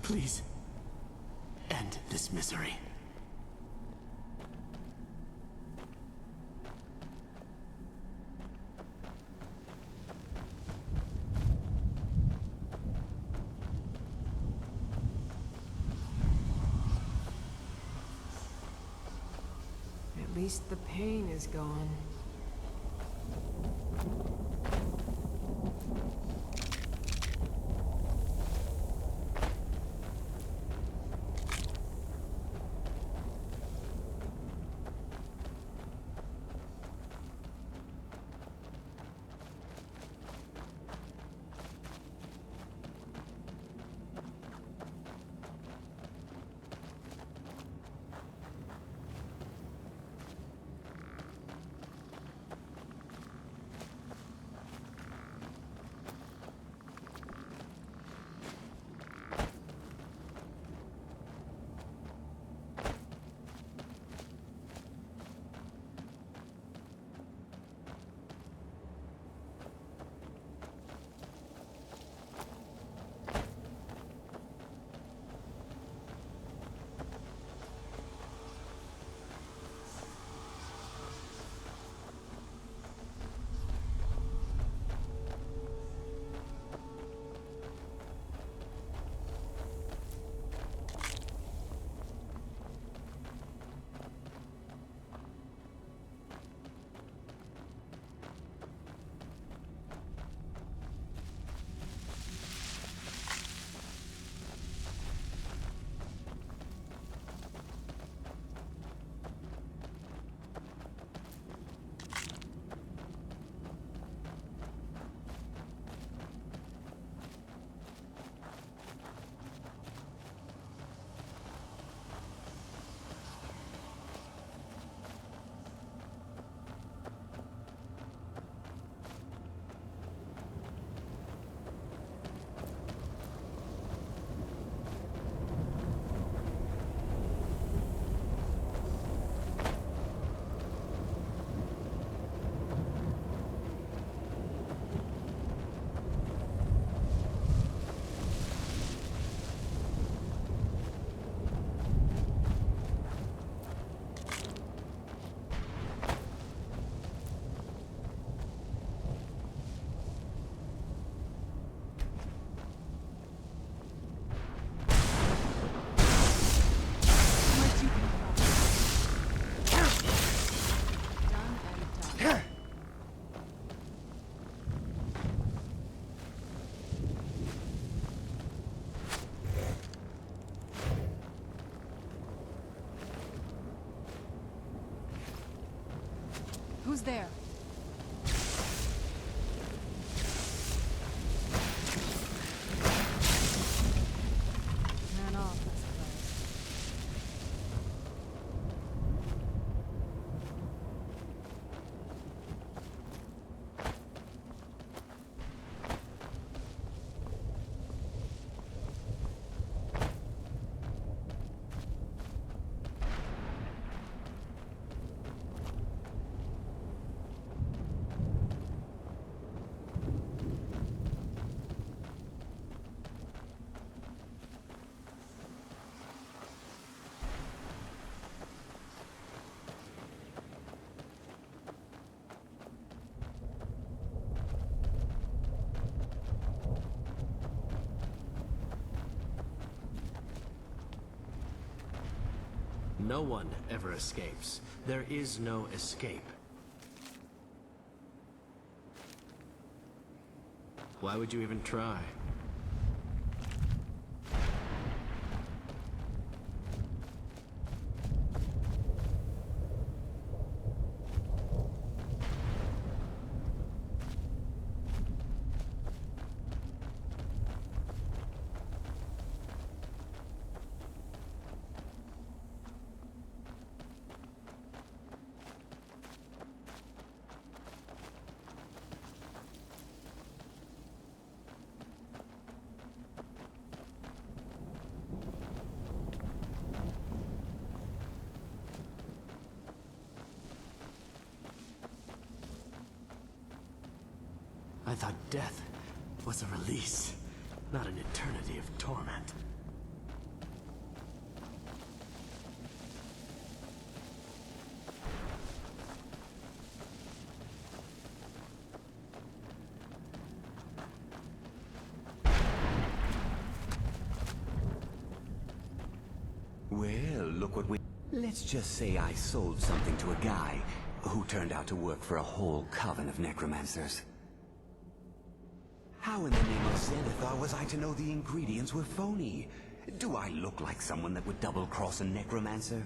Please, end this misery. At least the pain is gone. Who's there? Man off, I suppose. No one ever escapes. There is no escape. Why would you even try? I thought death was a release, not an eternity of torment. Well, look what we... Let's just say I sold something to a guy who turned out to work for a whole coven of necromancers. How in the name of Zenithar was I to know the ingredients were phony? Do I look like someone that would double-cross a necromancer?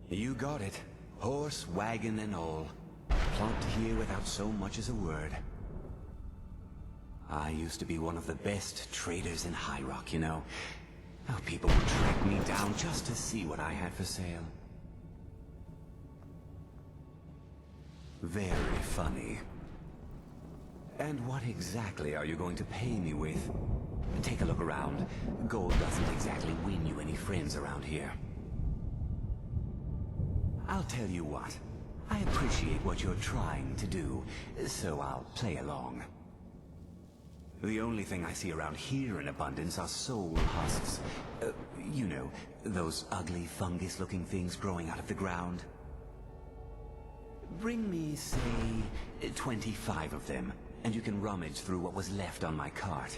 You got it. Horse, wagon, and all. Plonked here without so much as a word. I used to be one of the best traders in High Rock, you know. How people would track me down just to see what I had for sale. Very funny. And what exactly are you going to pay me with? Take a look around. Gold doesn't exactly win you any friends around here. I'll tell you what. I appreciate what you're trying to do, so I'll play along. The only thing I see around here in abundance are soul husks. You know, those ugly fungus-looking things growing out of the ground. Bring me, say, 25 of them, and you can rummage through what was left on my cart.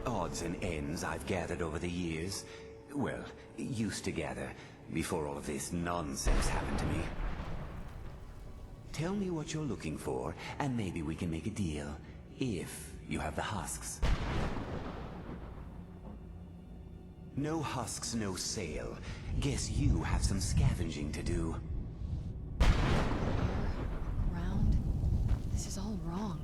Odds and ends I've gathered over the years. Well, used to gather, before all of this nonsense happened to me. Tell me what you're looking for, and maybe we can make a deal, if you have the husks. No husks, no sale. Guess you have some scavenging to do. Ground? This is all wrong.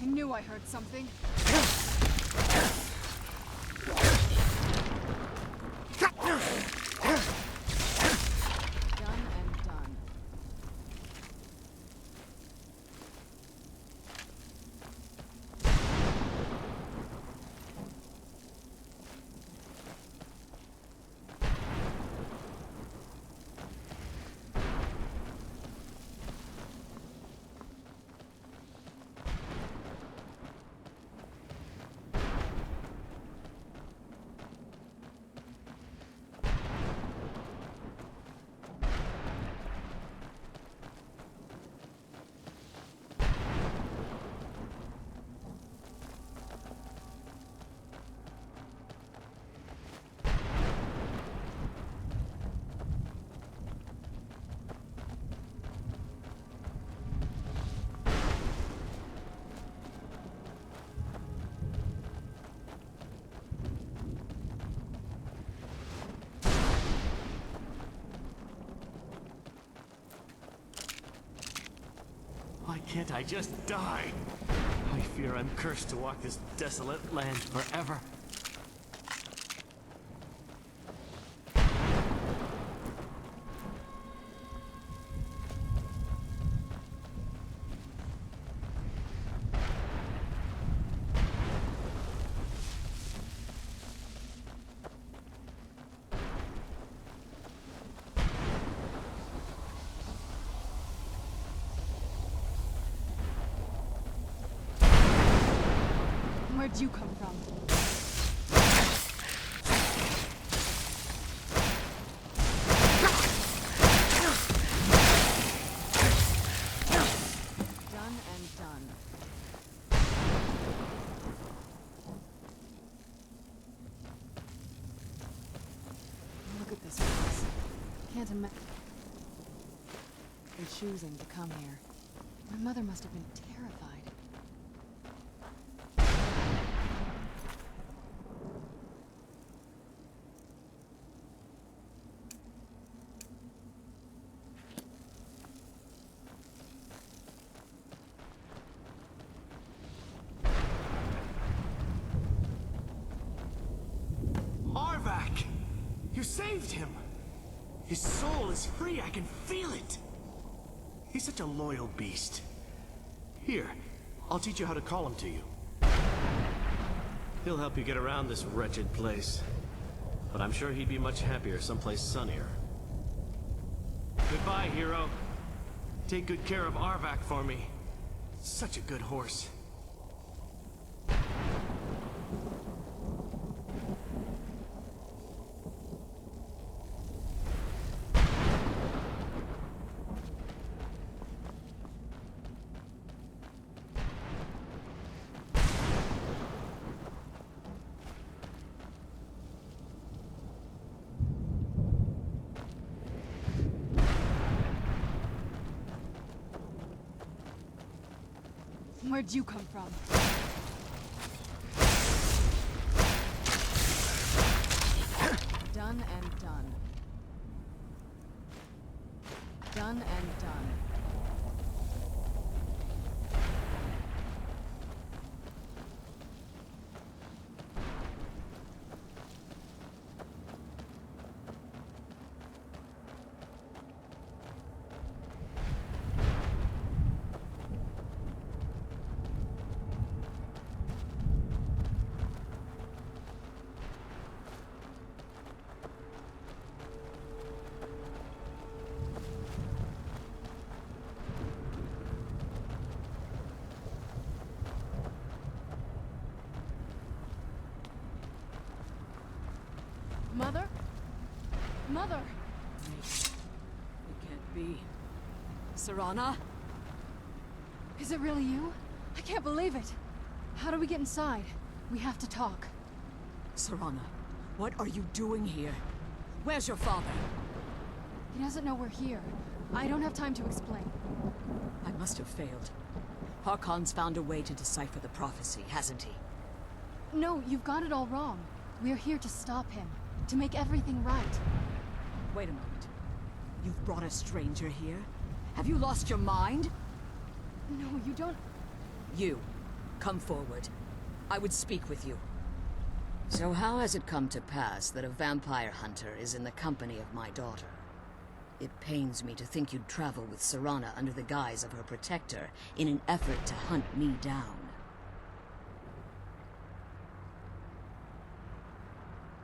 I knew I heard something. Done and done. Why can't I just die? I fear I'm cursed to walk this desolate land forever. Where'd you come from? Done and done. Look at this place. Can't imagine choosing to come here. My mother must have been terrified. Arvak! You saved him! His soul is free, I can feel it! He's such a loyal beast. Here, I'll teach you how to call him to you. He'll help you get around this wretched place. But I'm sure he'd be much happier someplace sunnier. Goodbye, hero. Take good care of Arvak for me. Such a good horse. Where'd you come from? Done and done. Done and done. Mother? Mother! It can't be. Serana? Is it really you? I can't believe it. How do we get inside? We have to talk. Serana, what are you doing here? Where's your father? He doesn't know we're here. I don't have time to explain. I must have failed. Harkon's found a way to decipher the prophecy, hasn't he? No, you've got it all wrong. We're here to stop him. To make everything right. Wait a moment. You've brought a stranger here? Have you lost your mind? No, you don't... You, come forward. I would speak with you. So how has it come to pass that a vampire hunter is in the company of my daughter? It pains me to think you'd travel with Serana under the guise of her protector in an effort to hunt me down.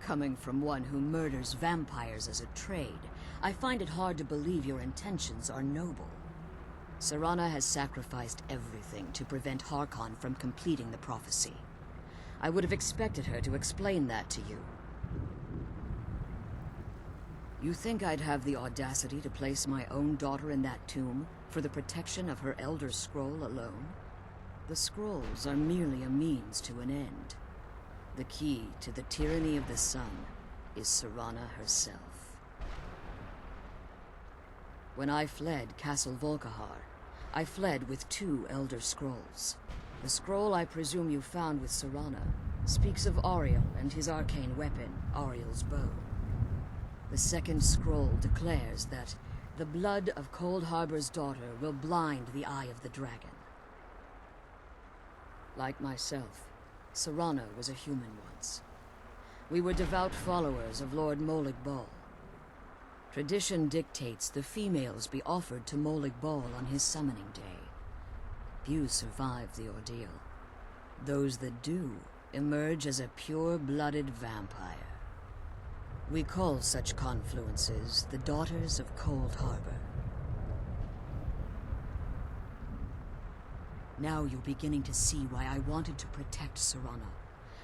Coming from one who murders vampires as a trade, I find it hard to believe your intentions are noble. Serana has sacrificed everything to prevent Harkon from completing the prophecy. I would have expected her to explain that to you. You think I'd have the audacity to place my own daughter in that tomb for the protection of her Elder Scroll alone? The scrolls are merely a means to an end. The key to the tyranny of the sun is Serana herself. When I fled Castle Volkihar, I fled with 2 Elder Scrolls. The scroll I presume you found with Serana speaks of Auriel and his arcane weapon, Auriel's bow. The second scroll declares that the blood of Cold Harbor's daughter will blind the eye of the dragon. Like myself, Serana was a human once. We were devout followers of Lord Molig Bal. Tradition dictates the females be offered to Molig Bal on his summoning day. Few survive the ordeal. Those that do emerge as a pure-blooded vampire. We call such confluences the Daughters of Cold Harbor. Now you're beginning to see why I wanted to protect Serana,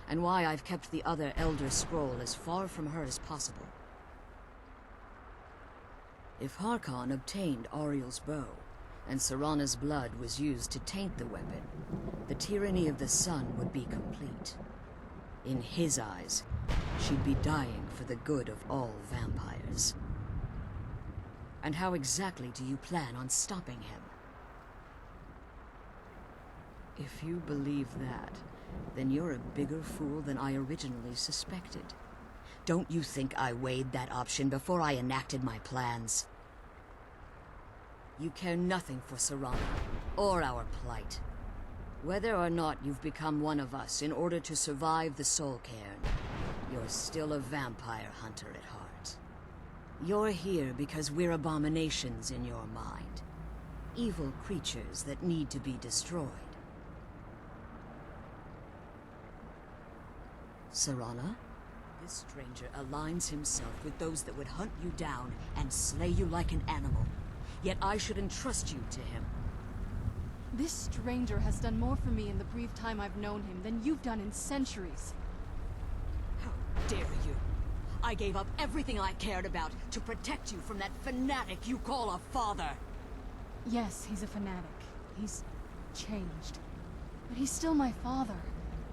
and why I've kept the other Elder Scroll as far from her as possible. If Harkon obtained Auriel's bow, and Serana's blood was used to taint the weapon, the tyranny of the sun would be complete. In his eyes, she'd be dying for the good of all vampires. And how exactly do you plan on stopping him? If you believe that, then you're a bigger fool than I originally suspected. Don't you think I weighed that option before I enacted my plans? You care nothing for Serana, or our plight. Whether or not you've become one of us in order to survive the Soul Cairn, you're still a vampire hunter at heart. You're here because we're abominations in your mind. Evil creatures that need to be destroyed. Serana? This stranger aligns himself with those that would hunt you down and slay you like an animal. Yet I should entrust you to him. This stranger has done more for me in the brief time I've known him than you've done in centuries. How dare you? I gave up everything I cared about to protect you from that fanatic you call a father. Yes, he's a fanatic. He's changed. But he's still my father.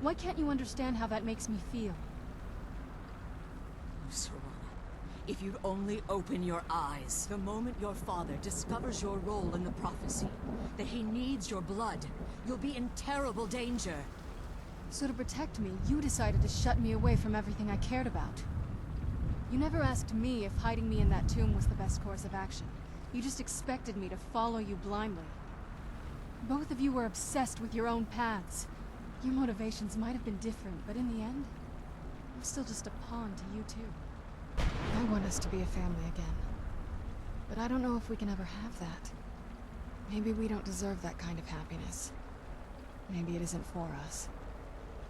Why can't you understand how that makes me feel? Oh, Serana, if you'd only open your eyes. The moment your father discovers your role in the prophecy, that he needs your blood, you'll be in terrible danger. So to protect me, you decided to shut me away from everything I cared about. You never asked me if hiding me in that tomb was the best course of action. You just expected me to follow you blindly. Both of you were obsessed with your own paths. Your motivations might have been different, but in the end, I'm still just a pawn to you two. I want us to be a family again. But I don't know if we can ever have that. Maybe we don't deserve that kind of happiness. Maybe it isn't for us.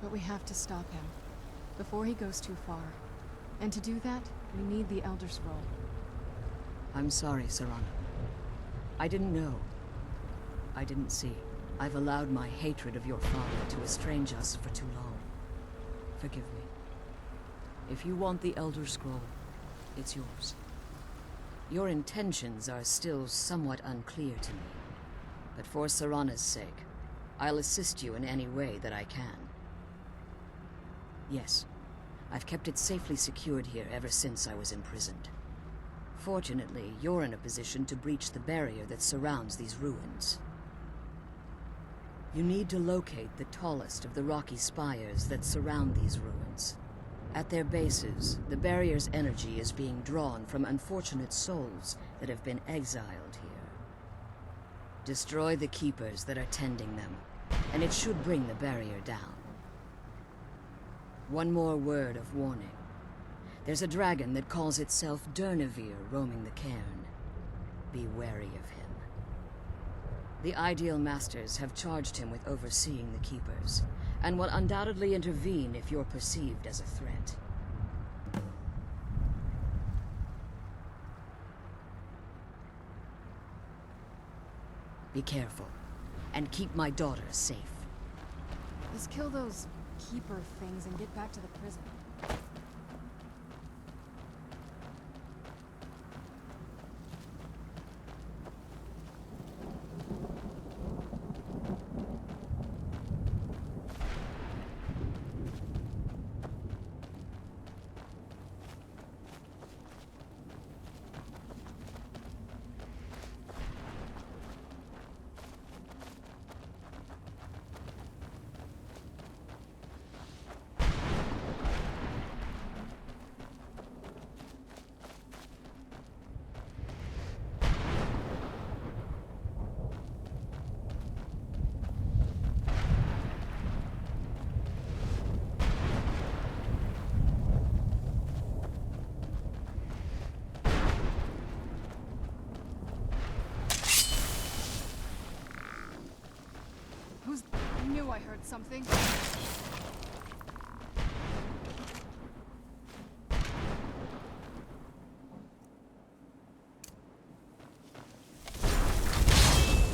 But we have to stop him, before he goes too far. And to do that, we need the Elder Scroll. I'm sorry, Serana. I didn't know. I didn't see. I've allowed my hatred of your father to estrange us for too long. Forgive me. If you want the Elder Scroll, it's yours. Your intentions are still somewhat unclear to me. But for Serana's sake, I'll assist you in any way that I can. Yes, I've kept it safely secured here ever since I was imprisoned. Fortunately, you're in a position to breach the barrier that surrounds these ruins. You need to locate the tallest of the rocky spires that surround these ruins. At their bases, the barrier's energy is being drawn from unfortunate souls that have been exiled here. Destroy the keepers that are tending them, and it should bring the barrier down. One more word of warning. There's a dragon that calls itself Durnevere roaming the cairn. Be wary of him. The Ideal Masters have charged him with overseeing the Keepers, and will undoubtedly intervene if you're perceived as a threat. Be careful, and keep my daughter safe. Let's kill those Keeper things and get back to the prison. I knew I heard something.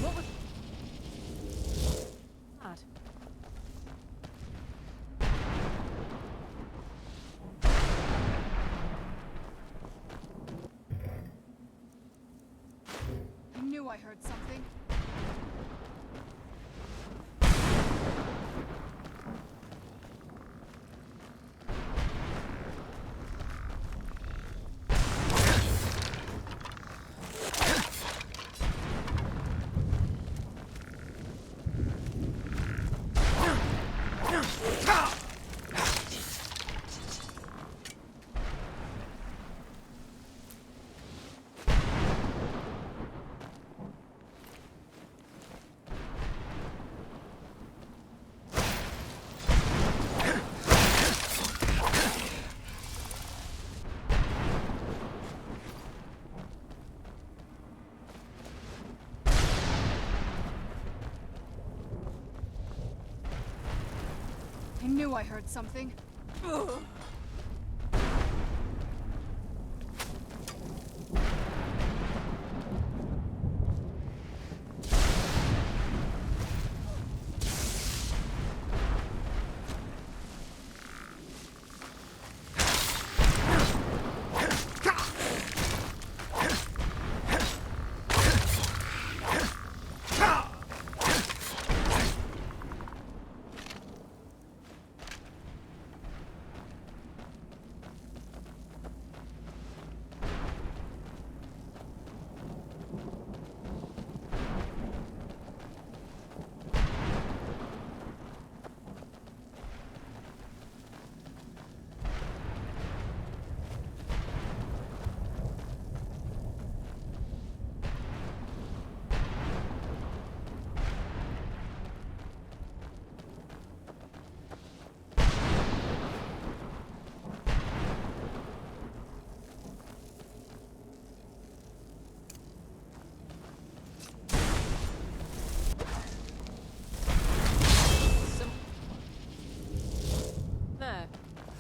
What was that? I knew I heard something. I knew I heard something. Ugh.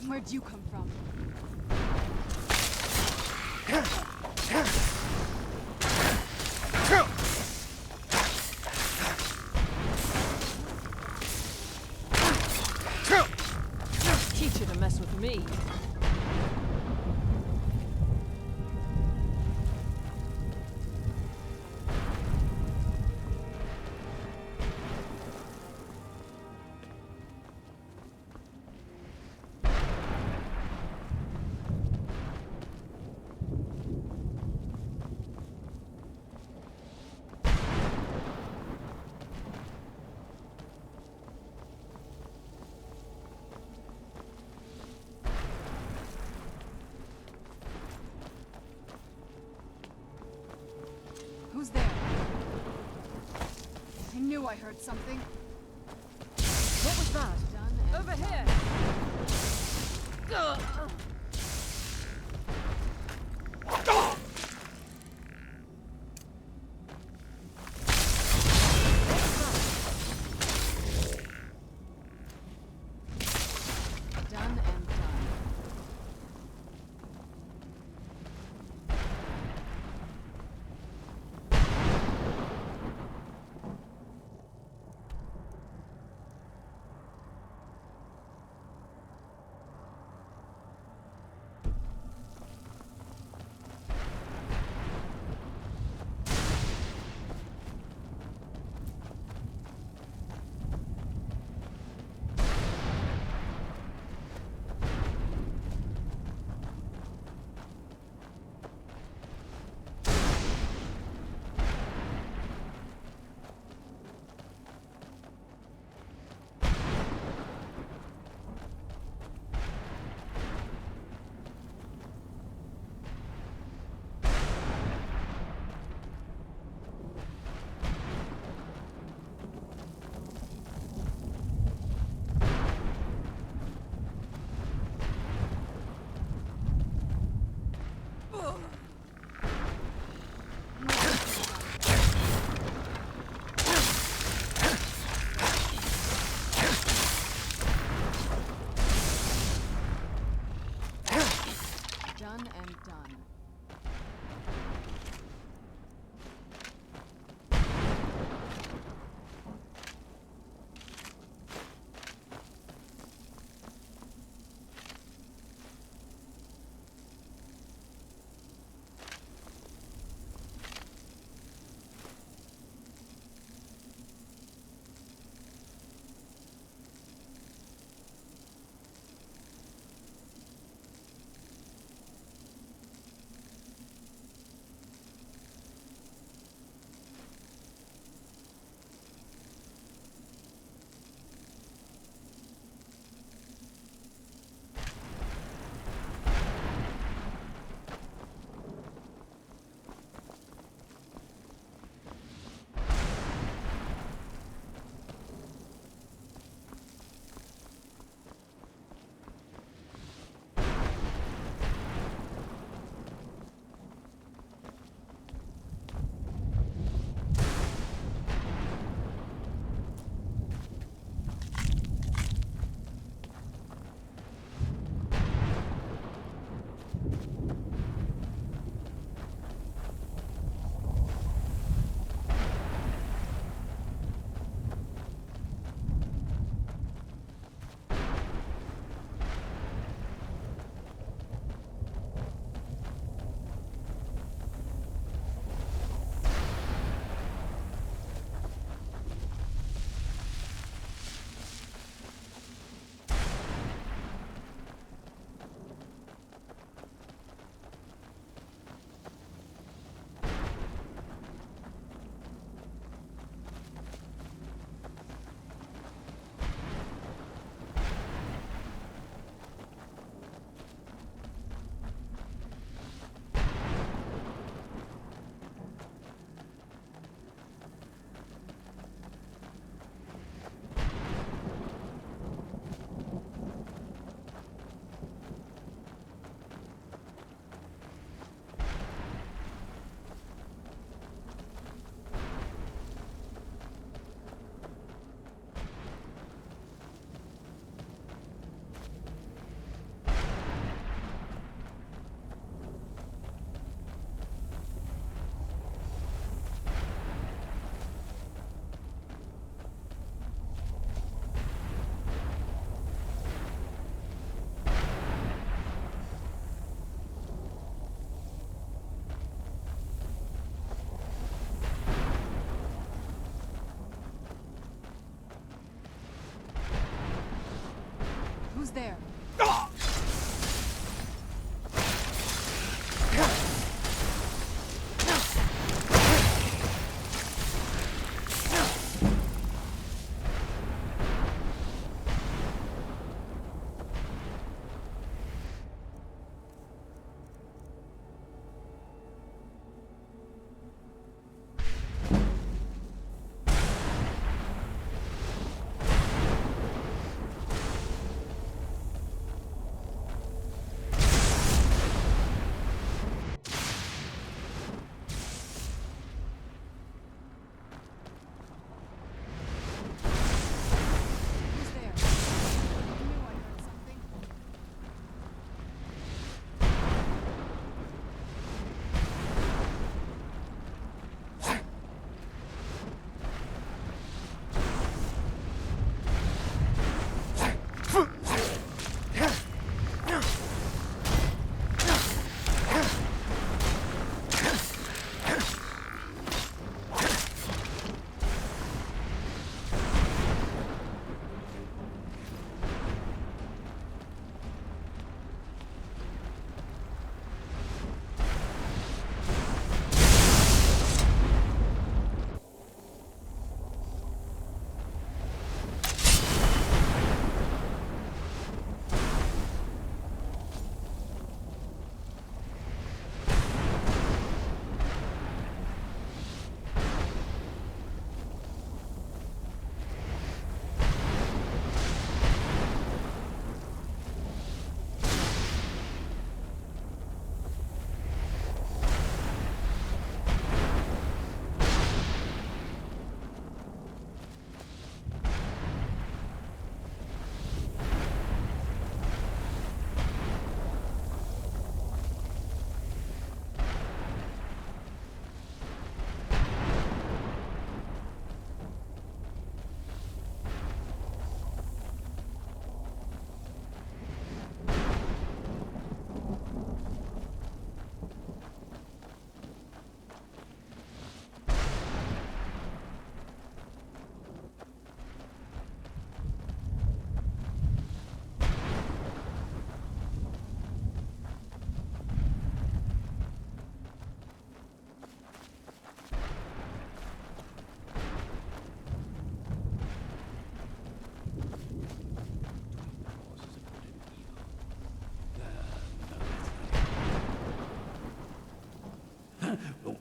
Where'd you come from? Teach you to mess with me. Who's there? I knew I heard something. What was that? Done and Over done. here! Ugh. Done and done. there? Who's there? I knew I heard something.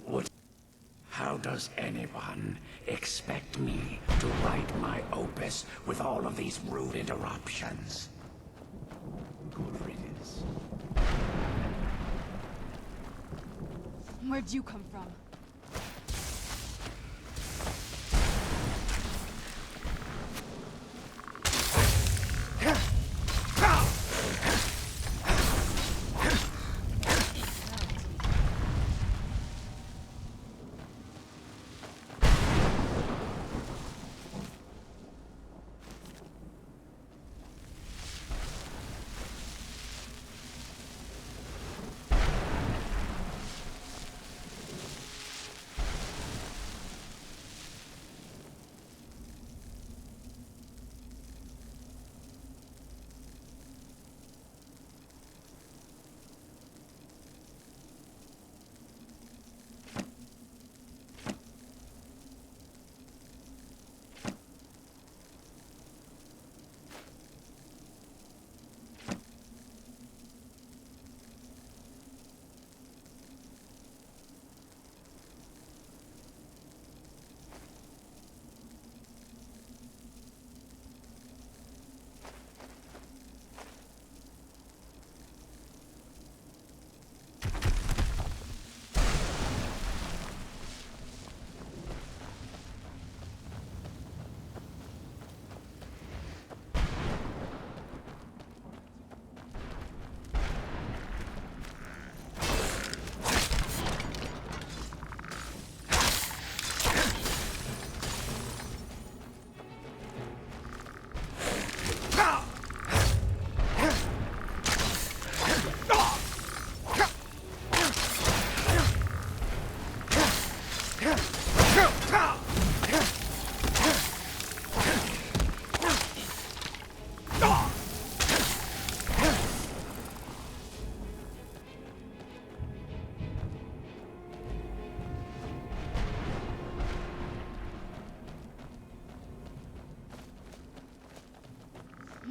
What? How does anyone expect me to write my opus with all of these rude interruptions? Good riddance. Where'd you come from?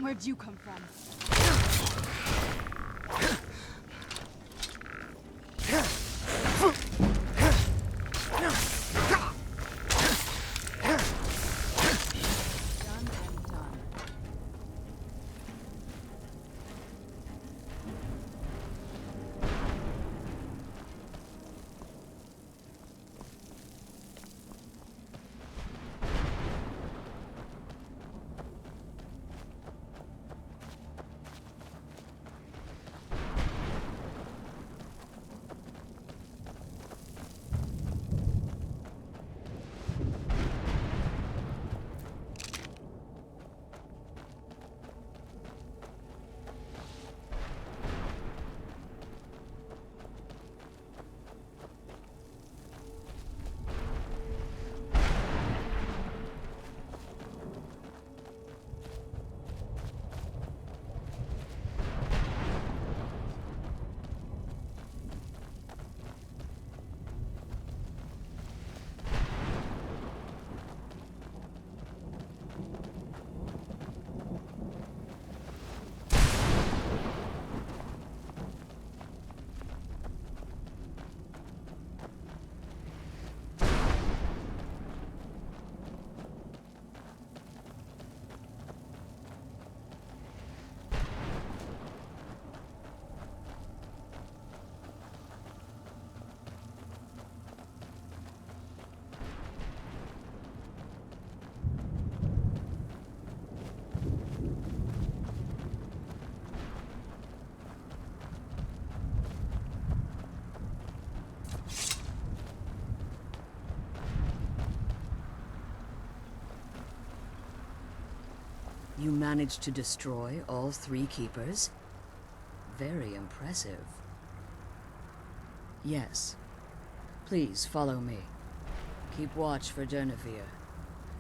Where'd you come from? Done and done. You managed to destroy all 3 keepers? Very impressive. Yes. Please follow me. Keep watch for Durnevere.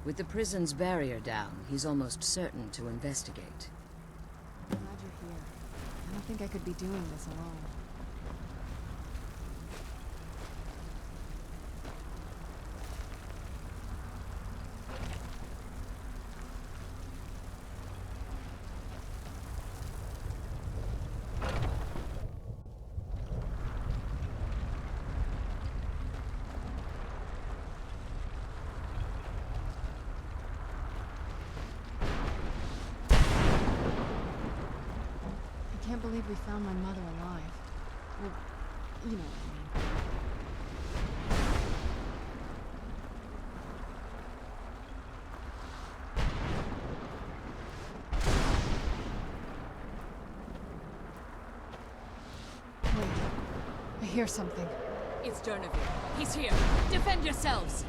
With the prison's barrier down, he's almost certain to investigate. I'm glad you're here. I don't think I could be doing this alone. I can't believe we found my mother alive. Well, you know what I mean. Wait. I hear something. It's Durnevere. He's here. Defend yourselves!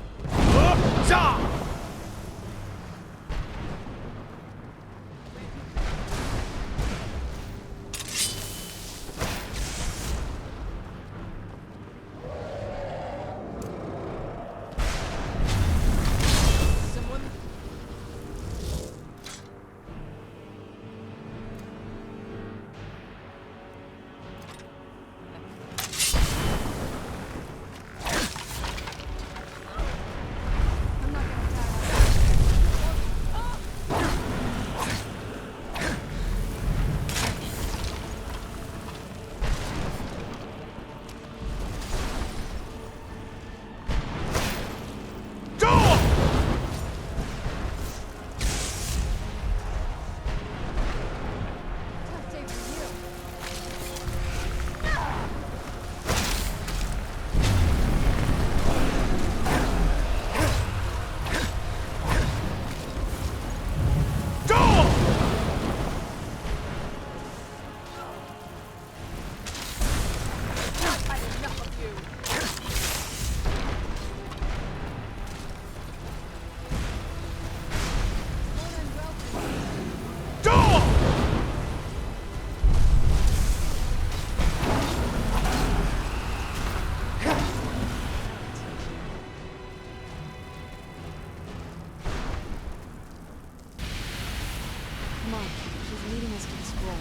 Come on, she's leading us to the scroll.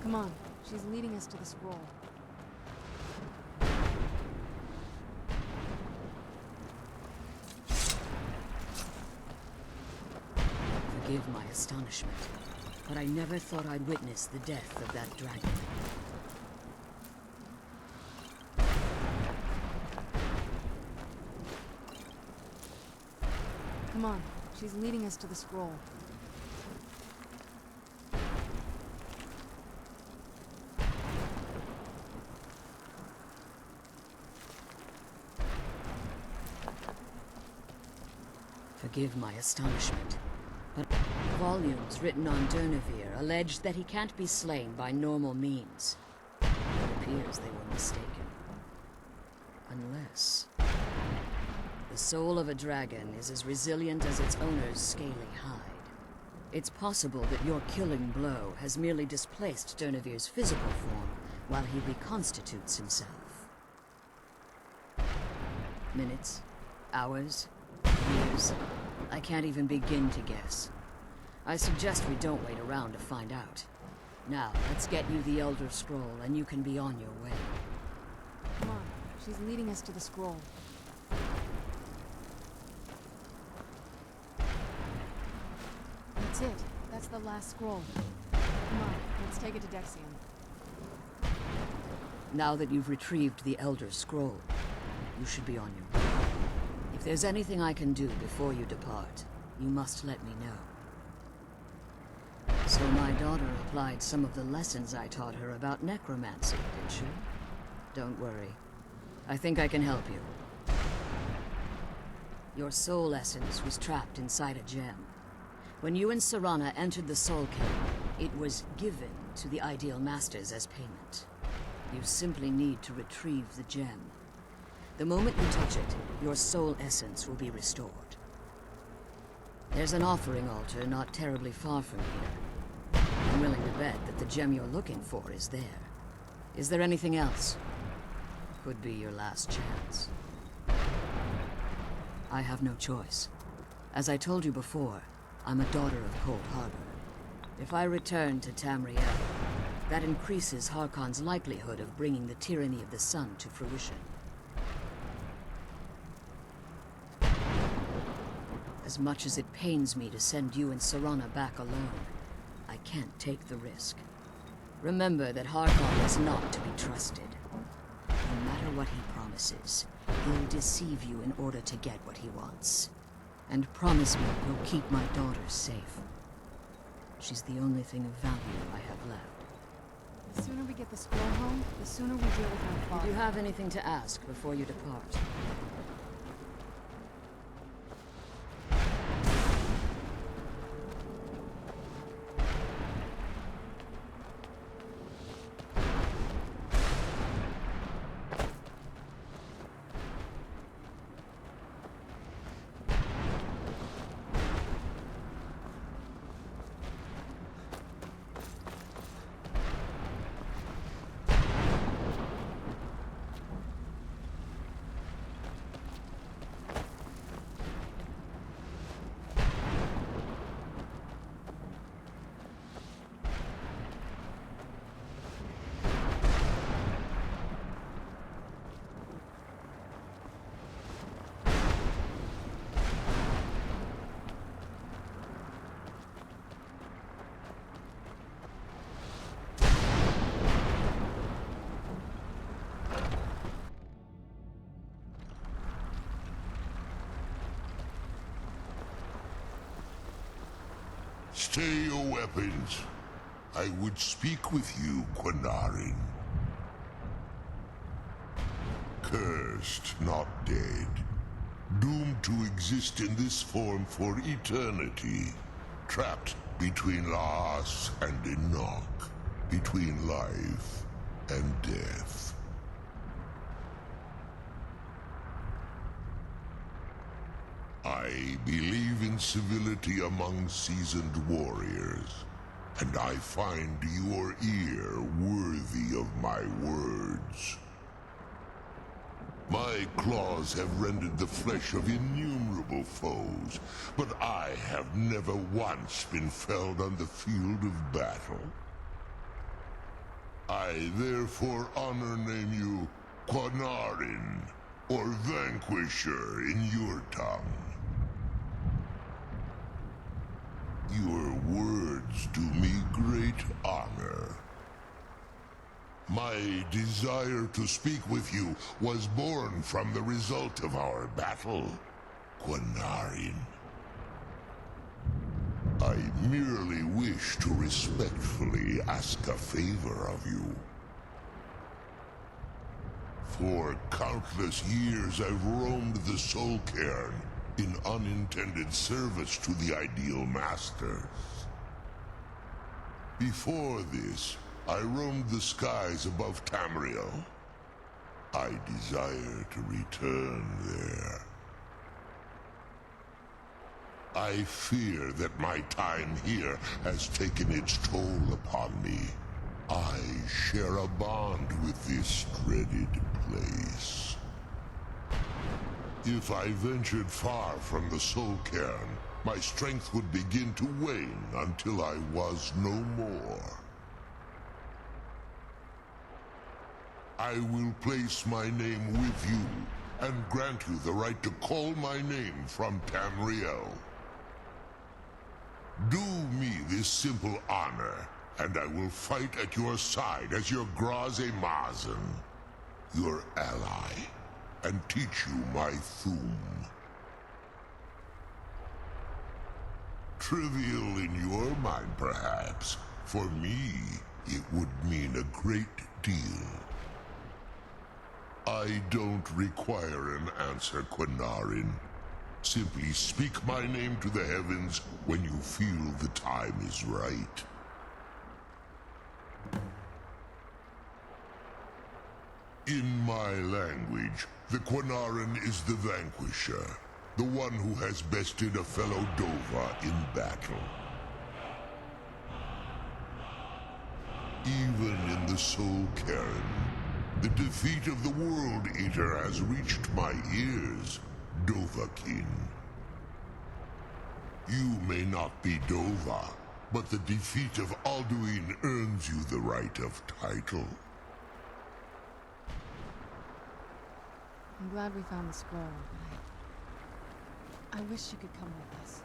Come on, she's leading us to the scroll. Forgive my astonishment, but I never thought I'd witness the death of that dragon. Come on, she's leading us to the scroll. Forgive my astonishment, but volumes written on Durnevere allege that he can't be slain by normal means. It appears they were mistaken. Unless... the soul of a dragon is as resilient as its owner's scaly hide. It's possible that your killing blow has merely displaced Durnevere's physical form while he reconstitutes himself. Minutes, hours, years. I can't even begin to guess. I suggest we don't wait around to find out. Now, let's get you the Elder Scroll and you can be on your way. Come on, she's leading us to the scroll. That's it. That's the last scroll. Come on, let's take it to Dexium. Now that you've retrieved the Elder Scroll, you should be on your way. If there's anything I can do before you depart, you must let me know. So my daughter applied some of the lessons I taught her about necromancy, did she? Don't worry. I think I can help you. Your soul essence was trapped inside a gem. When you and Serana entered the Soul Cave, it was given to the Ideal Masters as payment. You simply need to retrieve the gem. The moment you touch it, your soul essence will be restored. There's an offering altar not terribly far from here. I'm willing to bet that the gem you're looking for is there. Is there anything else? Could be your last chance. I have no choice. As I told you before, I'm a daughter of Cold Harbor. If I return to Tamriel, that increases Harkon's likelihood of bringing the tyranny of the sun to fruition. As much as it pains me to send you and Serana back alone, I can't take the risk. Remember that Harkon is not to be trusted. No matter what he promises, he'll deceive you in order to get what he wants. And promise me you'll keep my daughter safe. She's the only thing of value I have left. The sooner we get the scroll home, the sooner we deal with my father. Do you have anything to ask before you depart? Stay your weapons. I would speak with you, Quinarin. Cursed, not dead. Doomed to exist in this form for eternity. Trapped between Laas and Enoch. Between life and death. I believe in civility among seasoned warriors, and I find your ear worthy of my words. My claws have rended the flesh of innumerable foes, but I have never once been felled on the field of battle. I therefore name you Quinarin, or Vanquisher in your tongue. Your words do me great honor. My desire to speak with you was born from the result of our battle, Quinarin. I merely wish to respectfully ask a favor of you. For countless years I've roamed the Soul Cairn in unintended service to the Ideal Masters. Before this, I roamed the skies above Tamriel. I desire to return there. I fear that my time here has taken its toll upon me. I share a bond with this dreaded place. If I ventured far from the Soul Cairn, my strength would begin to wane until I was no more. I will place my name with you, and grant you the right to call my name from Tamriel. Do me this simple honor, and I will fight at your side as your Graze Mazen, your ally, and teach you my Thum. Trivial in your mind, perhaps. For me, it would mean a great deal. I don't require an answer, Quinarin. Simply speak my name to the heavens when you feel the time is right. In my language, the Quinarin is the vanquisher, the one who has bested a fellow Dova in battle. Even in the Soul Cairn, the defeat of the World Eater has reached my ears, Dovahkiin. You may not be Dova, but the defeat of Alduin earns you the right of title. I'm glad we found the scroll, but I wish you could come with us.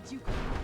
Where'd you come from?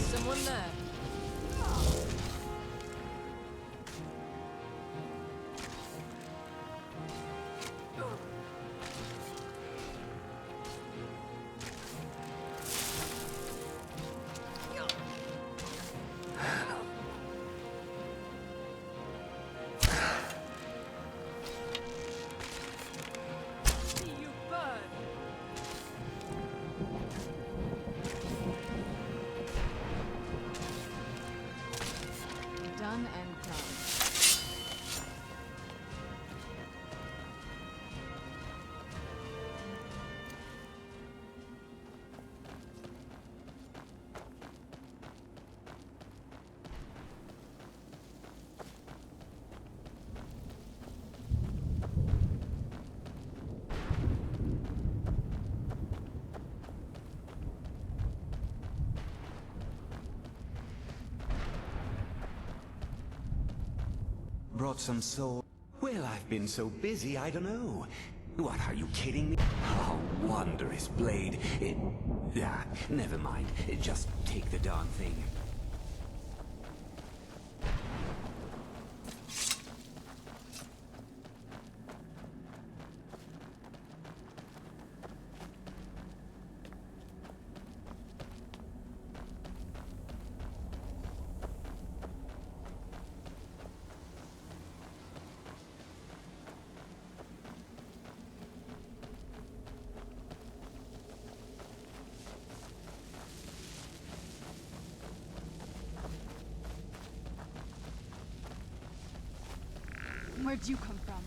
Someone there. See you burn. Done and done. Brought some soul. Well, I've been so busy, I don't know. What, are you kidding me? Oh, wondrous blade. Never mind. Just take the darn thing. Where'd you come from?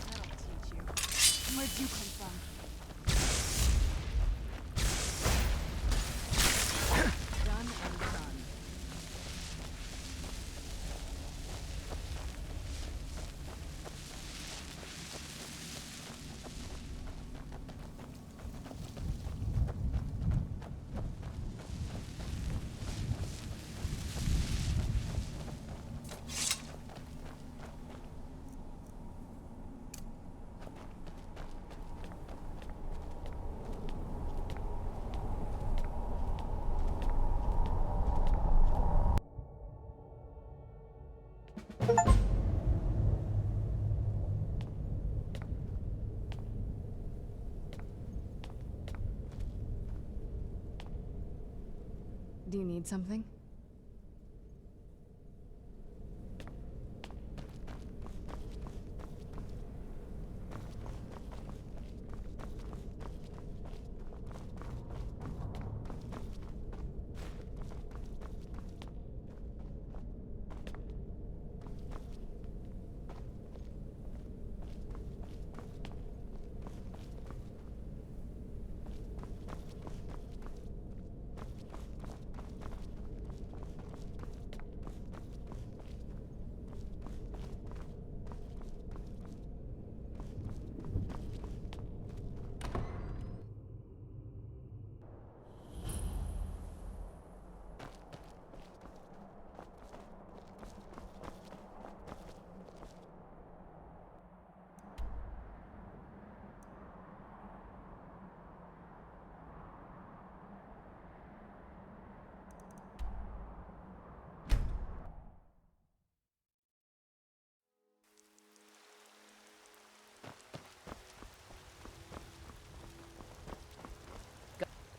That'll teach you. Where'd you come from? Done and done. Do you need something?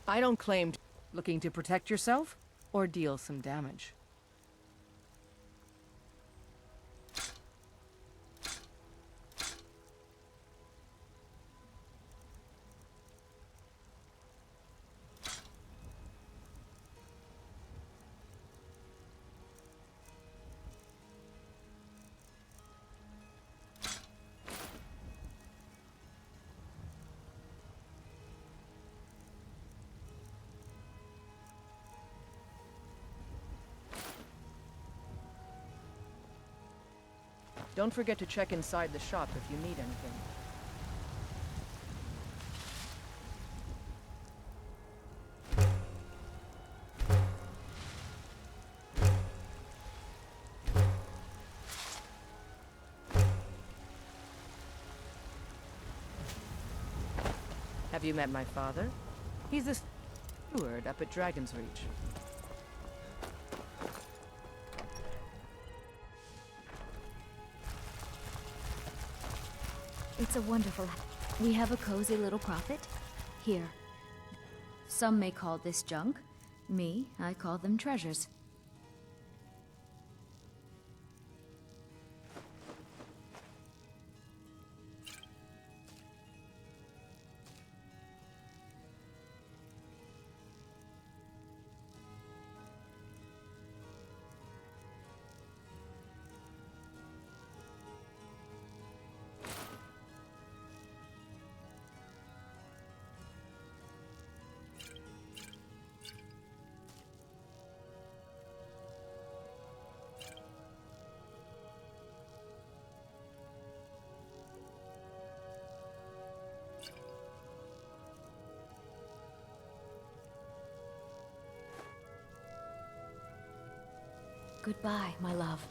I don't claim looking to protect yourself or deal some damage. Don't forget to check inside the shop if you need anything. Have you met my father? He's the steward up at Dragon's Reach. It's a wonderful... We have a cozy little prophet. Here. Some may call this junk. Me, I call them treasures. Goodbye, my love.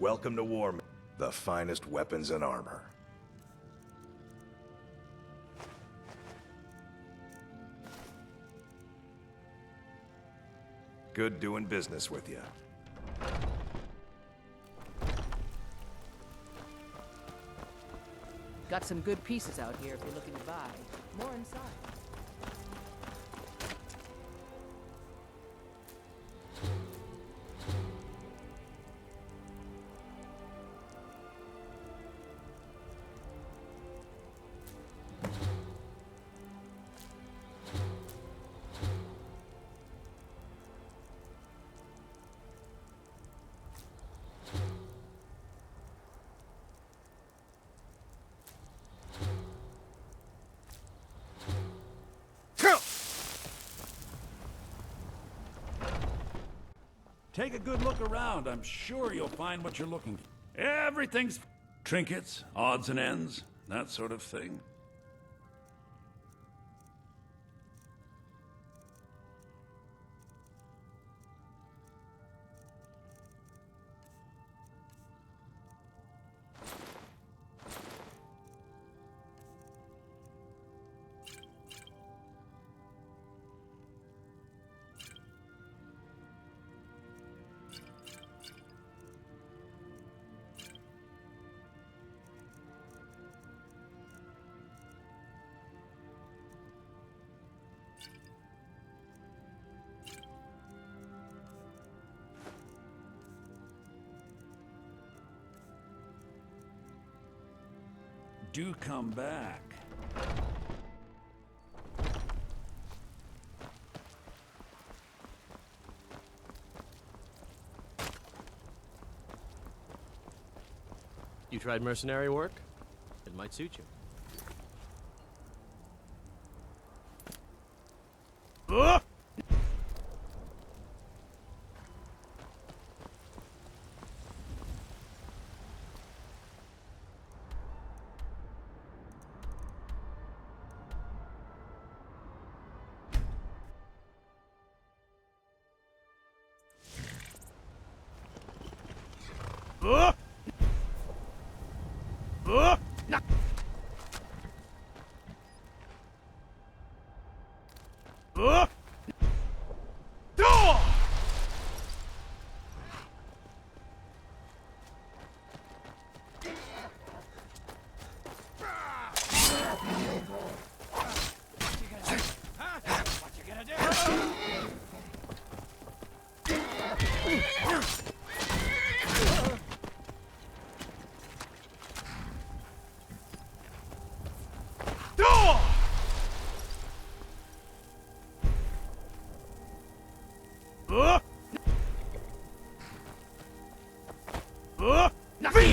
Welcome to war. The finest weapons and armor. Good doing business with you. Got some good pieces out here if you're looking to buy. More inside. Take a good look around. I'm sure you'll find what you're looking for. Everything's trinkets, odds and ends, that sort of thing. Do come back. You tried mercenary work? It might suit you.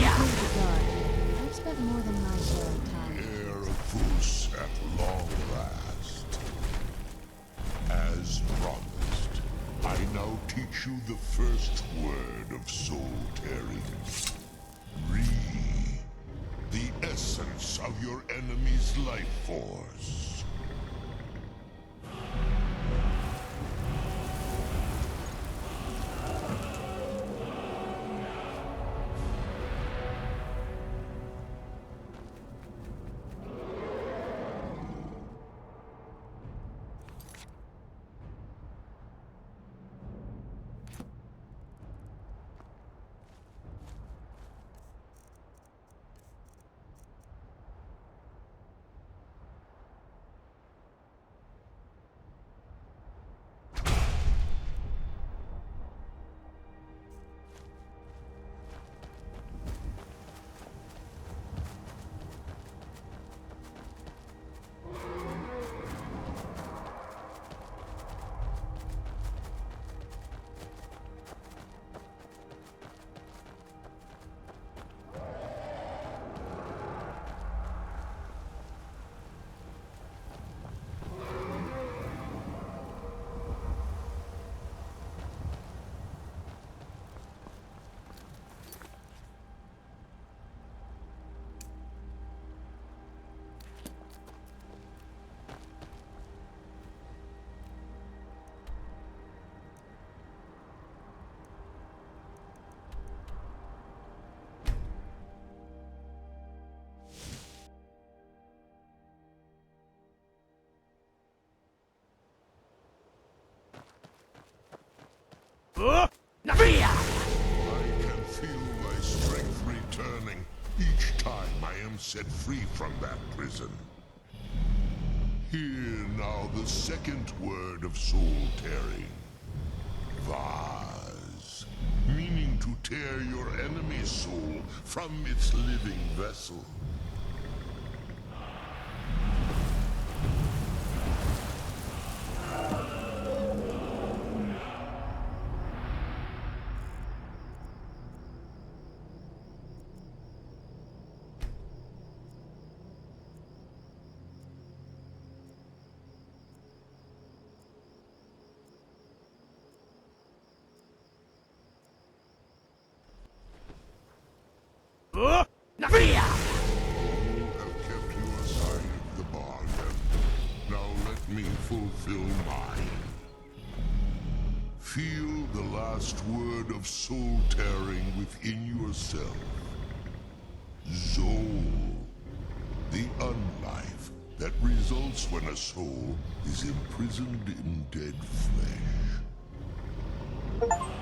I've spent more than my share of time. Heir of Vus at long last. As promised, I now teach you the first word of soul tearing. Re. The essence of your enemy's life force. am set free from that prison. Hear now the second word of soul-tearing. Vaz, meaning to tear your enemy's soul from its living vessel. Now, Have kept your side of the bargain. Now let me fulfill mine. Feel the last word of soul-tearing within yourself. Zol. The unlife that results when a soul is imprisoned in dead flesh.